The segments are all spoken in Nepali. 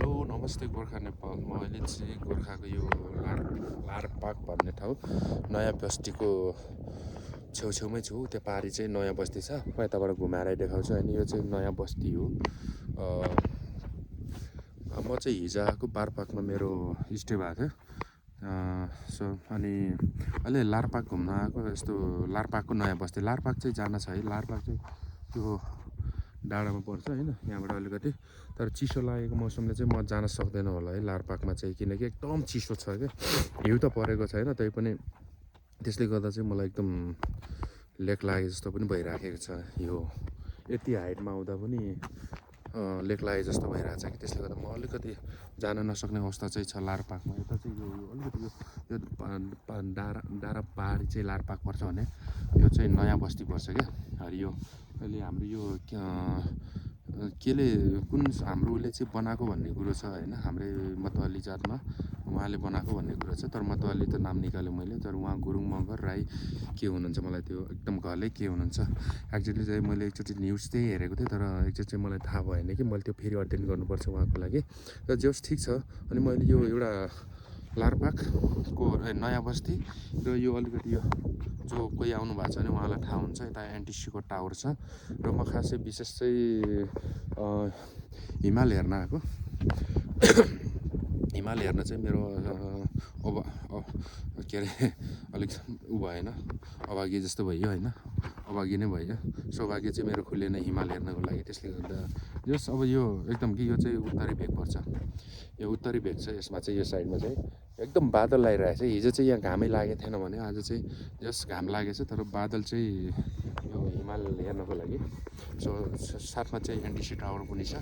हेलो नमस्ते गोर्खा नेपाल। म अहिले चाहिँ गोर्खाको यो लारपाक भन्ने ठाउँ नयाँ बस्तीको छेउछेउमै छु। त्यो पारि चाहिँ नयाँ बस्ती छ, म यताबाट घुमाएर देखाउँछु। अनि यो चाहिँ नयाँ बस्ती हो। म चाहिँ हिजो आएको बारपाकमा मेरो स्टे भएको थियो। सो अनि अहिले लारपाक घुम्न आएको। यस्तो लारपाकको नयाँ बस्ती, लारपाक चाहिँ जान छ है। लारपाक चाहिँ त्यो डाँडामा पर्छ होइन, यहाँबाट अलिकति। तर चिसो लागेको मौसमले चाहिँ म जान सक्दैन होला है लारपाकमा चाहिँ, किनकि एकदम चिसो छ क्या। हिउँ त परेको छैन, तै पनि त्यसले गर्दा चाहिँ मलाई एकदम लेक लागे जस्तो पनि भइराखेको छ। यो यति हाइटमा आउँदा पनि लेक लागे जस्तो भइरहेको छ कि, त्यसले गर्दा म अलिकति जान नसक्ने अवस्था चाहिँ छ लारपाकमा। यता चाहिँ यो अलिकति यो डाँडा पहाडी चाहिँ लारपाक पर्छ भने यो चाहिँ नयाँ बस्ती पर्छ क्या। अनि यो अहिले हाम्रो यो केले कुन हाम्रो उसले चाहिँ बनाएको भन्ने कुरो छ होइन, हाम्रै मतवाली जातमा उहाँले बनाएको भन्ने कुरो छ। तर मतवाली त नाम निकालेँ मैले, तर उहाँ गुरुङ मगर राई के हुनुहुन्छ मलाई त्यो एकदम घलै के हुनुहुन्छ एक्ज्याक्टली चाहिँ। मैले एकचोटि न्युज चाहिँ हेरेको थिएँ, तर एकचोटि चाहिँ मलाई थाहा भएन कि मैले त्यो फेरि अटेन्ड गर्नुपर्छ उहाँको लागि। र जस ठिक छ। अनि मैले यो एउटा लारपाकको नयाँ बस्ती र यो अलिकति यो जो कोही आउनु भएको छ भने उहाँलाई थाहा हुन्छ, यता एनटिसीको टावर छ। र म खासै विशेष चाहिँ हिमाल हेर्न आएको। हिमाल हेर्न चाहिँ मेरो के अरे अलिक ऊ भएन, अभागी जस्तो भयो होइन, अभागी नै भयो। सौभाग्य चाहिँ मेरो खुलेन हिमाल हेर्नको लागि। त्यसले गर्दा जस अब यो एकदम कि यो चाहिँ उत्तरी भेग पर्छ, यो उत्तरी भेग छ। यसमा चाहिँ यो साइडमा चाहिँ एकदम बादल लागिरहेको छ। हिजो चाहिँ यहाँ घामै लागेको थिएन भने आज चाहिँ जस घाम लागेछ, तर बादल चाहिँ यो हिमाल हेर्नको लागि। सो साथमा चाहिँ एनटिसी टावर पनि छ।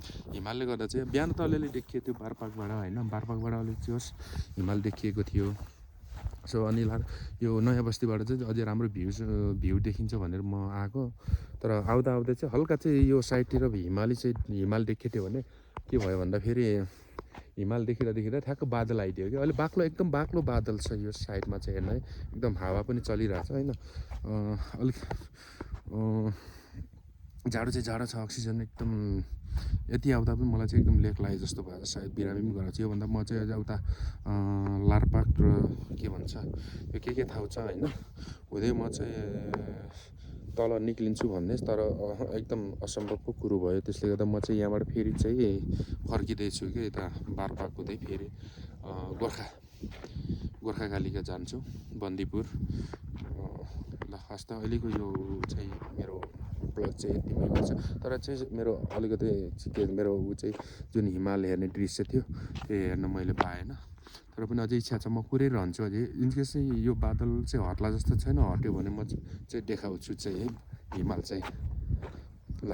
हिमालले गर्दा चाहिँ बिहान त अलिअलि देखियो त्यो बारपाकबाट होइन, बारपाकबाट अलिक जोस् हिमाल देखिएको थियो। सो अनि यो नयाँ बस्तीबाट चाहिँ अझै राम्रो भ्यू देखिन्छ भनेर म आएको। तर आउँदा आउँदै चाहिँ हल्का चाहिँ यो साइडतिर हिमाल देखेको थियो भने के भयो भन्दा फेरि हिमाल देखिँदा ठ्याक्क बादल आइदियो कि। अहिले एकदम बाक्लो बादल छ यो साइडमा चाहिँ हेर्न है। एकदम हावा पनि चलिरहेछ होइन। अलिक जाडो चाहिँ जाडो छ, अक्सिजन एकदम यति आउँदा पनि मलाई चाहिँ एकदम लेक लागे जस्तो भयो। सायद बिरामी पनि गराएको छ। योभन्दा म चाहिँ अझ उता लारपाक र के भन्छ यो के थाहा छ होइन हुँदै म चाहिँ तल निक्लिन्छु भन्ने, तर एकदम असम्भवको कुरो भयो। त्यसले गर्दा म चाहिँ यहाँबाट फेरि चाहिँ फर्किँदैछु कि यता बारपाक हुँदै फेरि गोर्खाकालिका जान्छु, बन्दीपुर। ल हस् त, अहिलेको यो चाहिँ मेरो ब्लग चाहिँ यतिमै हुन्छ। तर चाहिँ मेरो अलिकति मेरो ऊ चाहिँ जुन हिमाल हेर्ने दृश्य थियो त्यो हेर्न मैले पाएन। तर पनि अझै इच्छा छ, म कुरिरहन्छु अझै। इनकेस चाहिँ यो बादल चाहिँ हट्ला जस्तो छैन, हट्यो भने म चाहिँ देखाउँछु चाहिँ है हिमाल चाहिँ। ल।